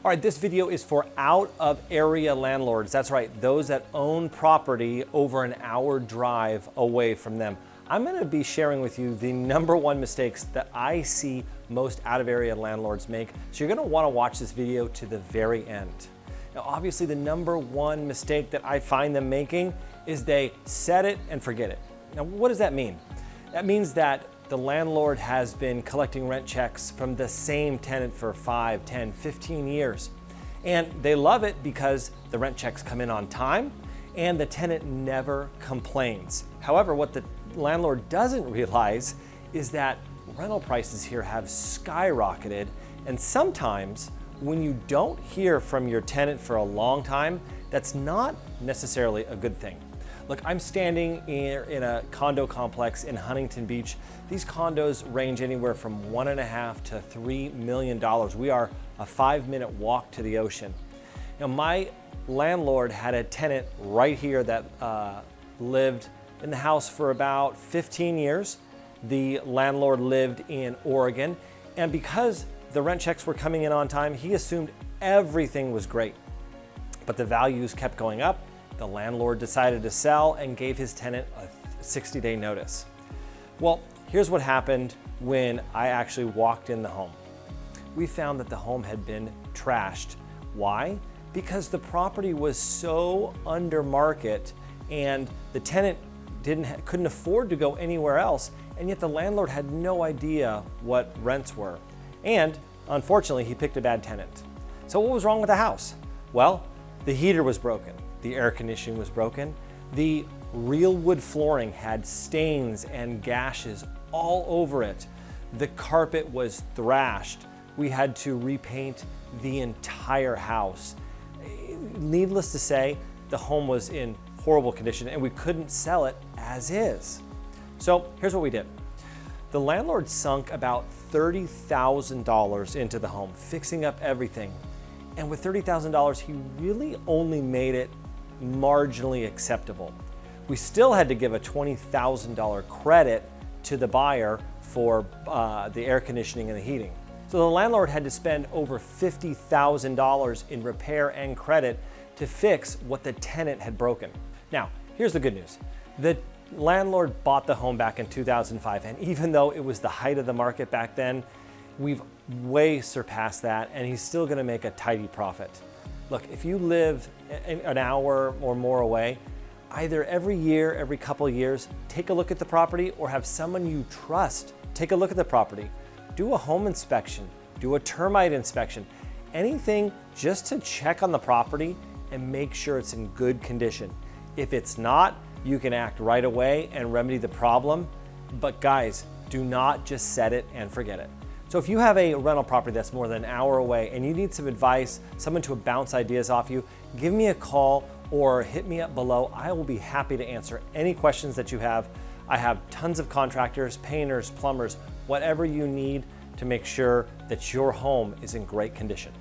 All right, this video is for out of area landlords. That's right, those that own property over an hour drive away from them. I'm gonna be sharing with you the #1 mistakes that I see most out of area landlords make. So you're gonna wanna watch this video to the very end. Now, obviously the #1 mistake that I find them making is they set it and forget it. Now, what does that mean? That means that the landlord has been collecting rent checks from the same tenant for 5, 10, 15 years. And they love it because the rent checks come in on time and the tenant never complains. However, what the landlord doesn't realize is that rental prices here have skyrocketed, and sometimes when you don't hear from your tenant for a long time, that's not necessarily a good thing. Look, I'm standing in a condo complex in Huntington Beach. These condos range anywhere from $1.5 to $3 million. We are a 5-minute walk to the ocean. Now, my landlord had a tenant right here that lived in the house for about 15 years. The landlord lived in Oregon, and because the rent checks were coming in on time, he assumed everything was great. But the values kept going up. The landlord decided to sell and gave his tenant a 60-day notice. Well, here's what happened when I actually walked in the home. We found that the home had been trashed. Why? Because the property was so under market and the tenant couldn't afford to go anywhere else, and yet the landlord had no idea what rents were. And unfortunately, he picked a bad tenant. So what was wrong with the house? Well, the heater was broken. The air conditioning was broken. The real wood flooring had stains and gashes all over it. The carpet was thrashed. We had to repaint the entire house. Needless to say, the home was in horrible condition and we couldn't sell it as is. So here's what we did. The landlord sunk about $30,000 into the home, fixing up everything. And with $30,000, he really only made it marginally acceptable. We still had to give a $20,000 credit to the buyer for the air conditioning and the heating. So the landlord had to spend over $50,000 in repair and credit to fix what the tenant had broken. Now, here's the good news. The landlord bought the home back in 2005, and even though it was the height of the market back then, we've way surpassed that, and he's still gonna make a tidy profit. Look, if you live an hour or more away, either every year, every couple of years, take a look at the property or have someone you trust take a look at the property. Do a home inspection, do a termite inspection, anything just to check on the property and make sure it's in good condition. If it's not, you can act right away and remedy the problem. But guys, do not just set it and forget it. So if you have a rental property that's more than an hour away and you need some advice, someone to bounce ideas off you, give me a call or hit me up below. I will be happy to answer any questions that you have. I have tons of contractors, painters, plumbers, whatever you need to make sure that your home is in great condition.